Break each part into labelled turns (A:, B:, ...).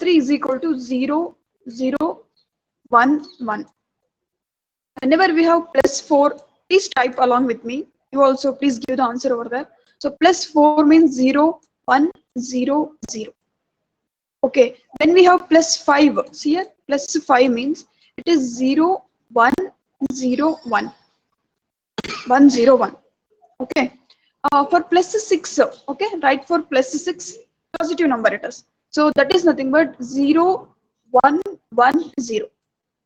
A: 3 is equal to 0, 0, 1, 1. Whenever we have plus 4, please type along with me. You also please give the answer over there. So plus 4 means 0, 1, 0, 0. Okay, then we have plus 5. See here, plus 5 means it is 0, 1, 0, 1. 1, 0, 1. Okay. For plus 6, okay, right, for plus 6, positive number it is. So that is nothing but 0, 1, 1, 0.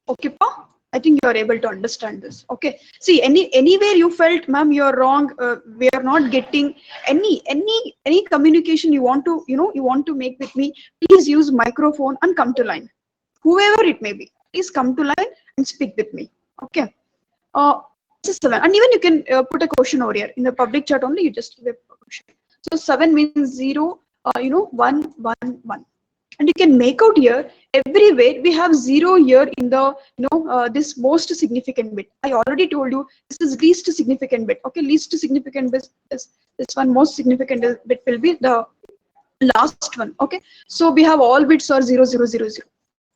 A: Okay, pa? I think you are able to understand this. Okay. See, anywhere you felt, ma'am, you are wrong. We are not getting any communication you want to, you want to make with me. Please use microphone and come to line. Whoever it may be, please come to line and speak with me. Okay. 7, and even you can put a question over here in the public chat only. You just give a question. So 7 means 0, 1, 1, 1. And you can make out here everywhere we have 0 here in the this most significant bit. I already told you this is least significant bit. Okay, least significant bit is this one. Most significant bit will be the last one. Okay, so we have all bits are 0, 0, 0, 0.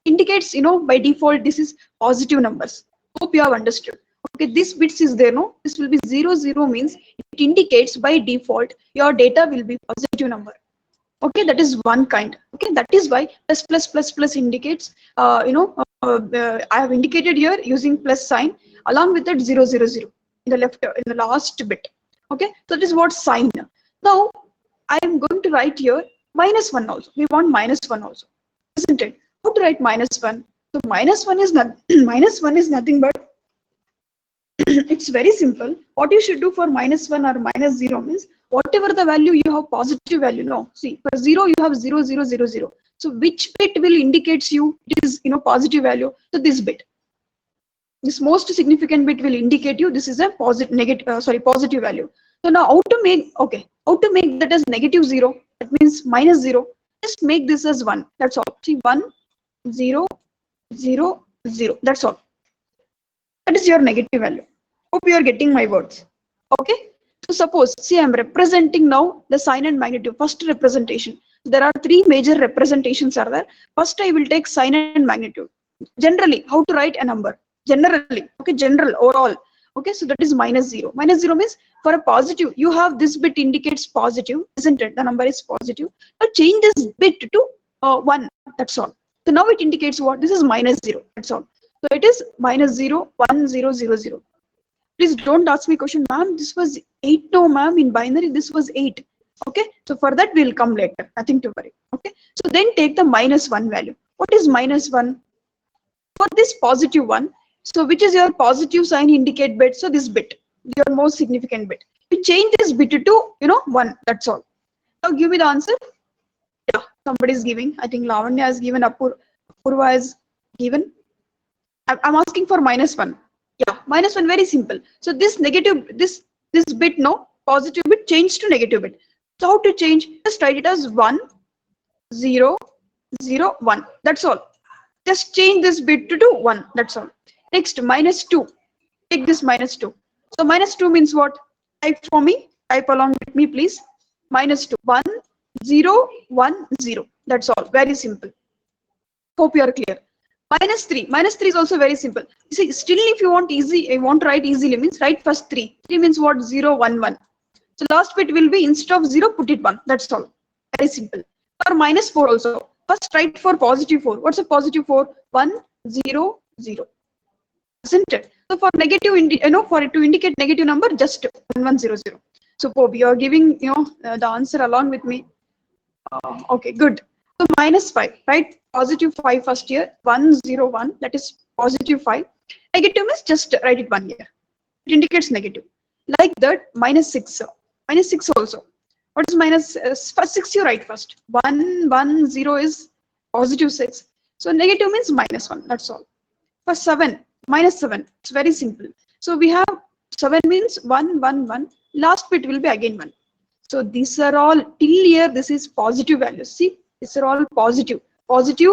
A: Indicates by default this is positive numbers. Hope you have understood. Okay, this bits is there, no? This will be 0, 0 means it indicates by default your data will be positive number. Okay, that is one kind. Okay, that is why plus plus plus plus indicates. I have indicated here using plus sign along with that 0, 0, 0 in the left in the last bit. Okay, so that is what sign. Now I am going to write here minus 1 also. We want minus 1 also, isn't it? How to write minus 1? So minus 1 is not minus 1 is nothing but it's very simple. What you should do for minus 1 or minus 0 means whatever the value you have positive value. No, see, for 0 you have 0, 0, 0, 0. So which bit will indicates you it is positive value? So this bit, this most significant bit will indicate you this is a positive value. So now how to make that as negative 0? That means minus 0. Just make this as 1. That's all. See, 1, 0, 0, 0. That's all. That is your negative value. Hope you are getting my words. Okay. So suppose, see, I am representing now the sign and magnitude. First representation. There are 3 major representations are there. First, I will take sign and magnitude. Generally, how to write a number? Generally, okay, general, overall. Okay, so that is minus 0. Minus 0 means for a positive, you have this bit indicates positive, isn't it? The number is positive. Now change this bit to 1. That's all. So now it indicates what? This is minus 0. That's all. So it is minus 0, 1, 0, 0, 0. Please don't ask me question, ma'am. This was 8. No, ma'am. In binary, this was 8. Okay. So for that, we'll come later. Nothing to worry. Okay. So then take the minus 1 value. What is minus 1? For this positive 1. So which is your positive sign indicate bit? So this bit, your most significant bit. You change this bit to 1. That's all. Now give me the answer. Yeah, somebody is giving. I think Lavanya has given. Apurva has given. I'm asking for minus 1. Yeah, minus 1, very simple. So this negative, this bit, no, positive bit changed to negative bit. So how to change? Just write it as 1, 0, 0, 1. That's all. Just change this bit to 1. That's all. Next, minus 2. Take this minus 2. So minus 2 means what? Type for me. Type along with me, please. Minus 2. 1, 0, 1, 0. That's all. Very simple. Hope you are clear. Minus 3. Minus 3 is also very simple. You see, still if you want easy, you want to write easily means write first 3. 3 means what? 0, 1, 1. So last bit will be instead of 0, put it 1. That's all. Very simple. For minus 4 also. First write for positive 4. What's a positive 4? 1, 0, 0. Isn't it? So for negative, for it to indicate negative number, just 1, 1, 0, 0. So Pope, you are giving, the answer along with me. Okay, good. So minus 5, right? Positive 5 first here, 1, 0, 1, that is positive 5. Negative means just write it 1 here. It indicates negative. Like that, minus 6. Minus 6 also. What is minus? First 6 you write first. 1, 1, 0 is positive 6. So negative means minus 1, that's all. For 7, minus 7, it's very simple. So we have 7 means 1, 1, 1. Last bit will be again 1. So these are all, till here, this is positive values. See, these are all positive. Positive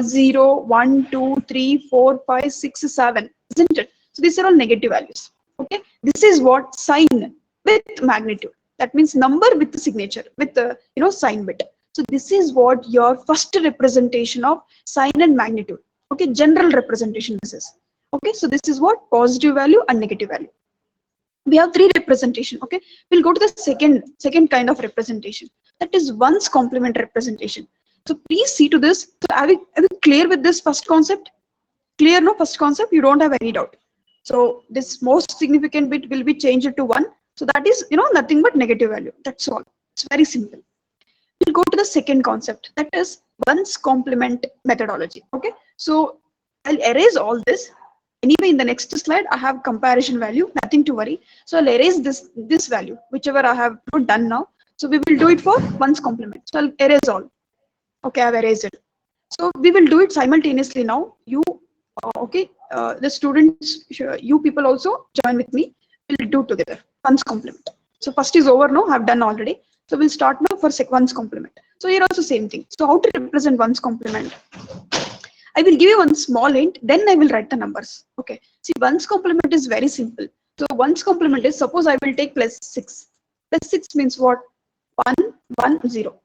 A: 0, 1, 2, 3, 4, 5, 6, 7, isn't it? So these are all negative values. Okay, this is what sign with magnitude. That means number with the signature, with the sign bit. So this is what your first representation of sign and magnitude. Okay, general representation this is. Okay, so this is what positive value and negative value. We have three representation. Okay, we'll go to the second kind of representation, that is one's complement representation. So please see to this. So are we clear with this first concept? Clear, no? First concept, you don't have any doubt. So this most significant bit will be changed to 1. So that is, nothing but negative value. That's all. It's very simple. We'll go to the second concept, that is one's complement methodology. Okay, so I'll erase all this. Anyway, in the next slide, I have comparison value, nothing to worry. So I'll erase this value, whichever I have done now. So we will do it for one's complement. So I'll erase all. Okay, I've erased it. So we will do it simultaneously now. You, the students, you people also join with me. We'll do together one's complement. So first is over now. I've done already. So we'll start now for one's complement. So here also same thing. So how to represent one's complement? I will give you one small hint, then I will write the numbers. Okay. See, one's complement is very simple. So one's complement is, suppose I will take plus 6. Plus 6 means what? 1, 1, 0.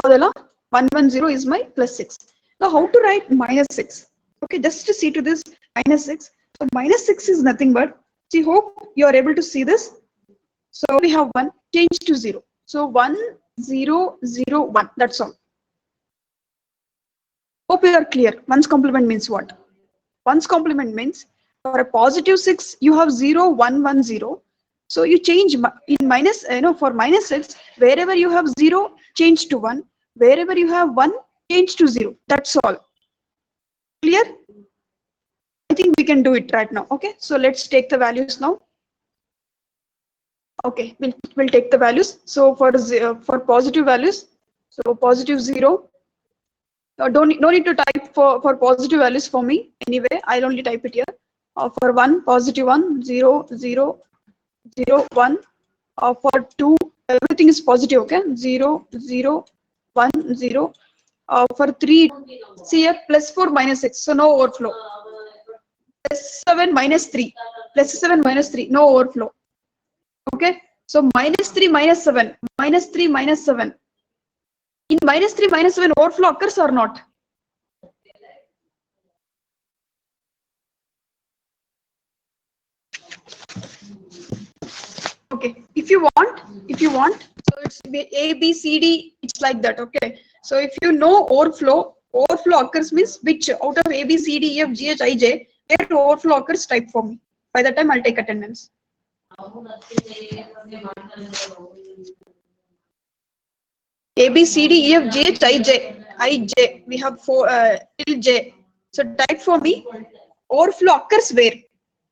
A: 1, 1, 0 is my plus 6. Now how to write minus 6? Okay, just to see to this minus 6. So minus 6 is nothing but, see, hope you are able to see this. So we have 1, change to 0. So 1, 0, 0, 1. That's all. Hope you are clear. One's complement means what? One's complement means for a positive 6, you have 0, 1, 1, 0. So you change in minus, for minus 6, wherever you have 0, change to 1. Wherever you have 1, change to 0. That's all. Clear? I think we can do it right now. Okay. So let's take the values now. Okay, we'll take the values. So for positive values, so positive 0. No need to type for positive values for me. Anyway, I'll only type it here. For 1, positive 1, 0, 0, 0, 1. For 2, everything is positive. Okay, 0, 0, 1, 0. For 3, see here, plus 4, minus 6. So no overflow. Plus 7, minus 3. Plus 7, minus 3. No overflow. Okay, so minus 3, minus 7. Minus 3, minus 7. In minus 3, minus 7, overflow occurs or not? Okay, if you want, so it's A, B, C, D, it's like that. Okay, so if you know overflow occurs means which out of A, B, C, D, E, F, G, H, I, J, where overflow occurs, type for me. By that time, I'll take attendance. A, B, C, D, E, F, G, H, I, J. We have 4 till J. So type for me. Overflow occurs where?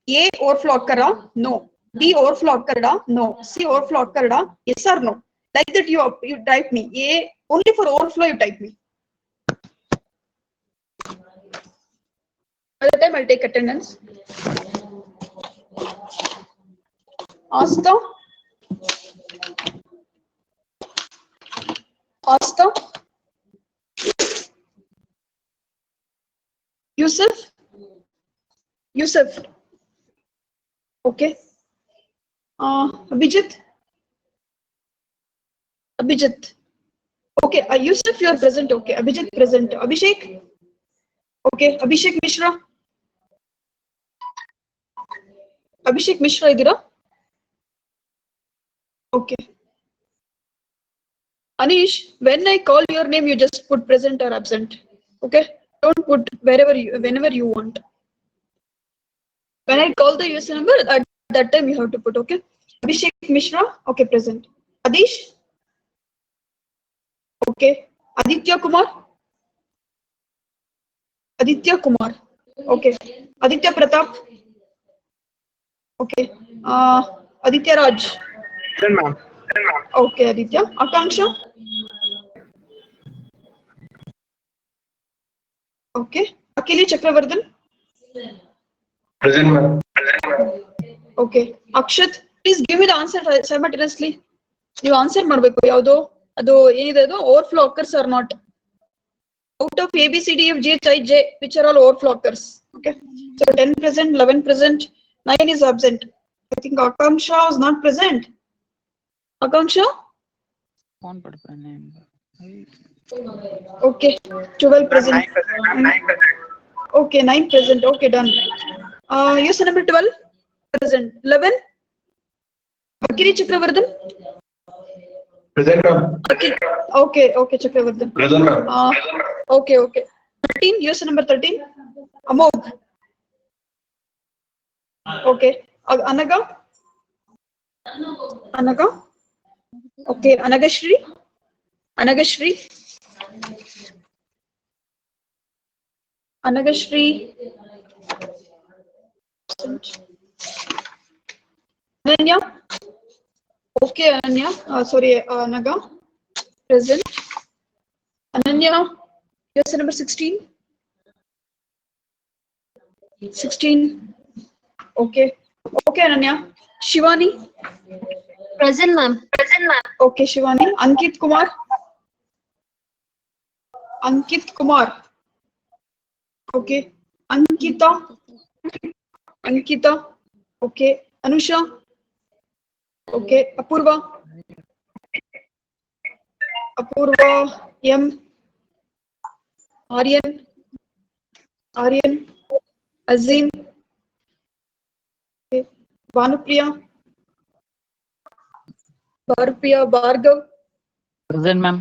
A: A overflow occurra? No. B overflow occurra? No. C overflow occurra? Yes or no? Like that you type me. A only for overflow you type me. By the time I'll take attendance. Asta. Yusuf. Okay. Abhijit. Okay. Yusuf, you are present. Okay. Abhijit present. Abhishek. Okay. Abhishek Mishra. Idira. Okay. Anish, when I call your name, you just put present or absent. Okay. Don't put whenever you want. When I call the user number, at that time you have to put. Okay. Abhishek Mishra. Okay, present. Adish. Okay. Aditya Kumar. Okay. Aditya Pratap. Okay. Aditya Raj. Okay, Aditya. Akanksha. Okay. Akili Chakravardhan.
B: Present, ma'am.
A: Okay. Akshat, please give me the answer simultaneously. You answer marbeku yaudo ado enidedo overflow occurs or not. Out of A, B, C, D, F, G, H, I, J, which are all overflow occurs. Okay. So 10 present, 11 present, 9 is absent. I think Akanksha was not present. Akanksha?
B: कौन पढ़ता है name?
A: Okay, 12 present. Okay, 9 present. Okay, done. User number 12 present. 11. Akiri Chakravartan.
C: Present, ma'am.
A: Okay, okay, Chakravartan.
C: Present, ma'am.
A: Okay, okay. 13. User number 13. Amog. Okay. Anaga. Anaga. Okay, Anagashri. Anagashri. Anagashri. Ananya. Okay, Ananya. Sorry, Anaga. Present. Ananya. User number 16. 16. Okay. Okay, Ananya. Shivani.
D: Present, ma'am.
A: Okay, Shivani. Ankit Kumar. Ankit Kumar. Okay. Ankita. Ankita. Okay. Anusha. Okay. Apurva. Apurva. M. Aryan. Aryan. Azim. Okay. Bhanupriya. Bhargav.
B: Present, ma'am.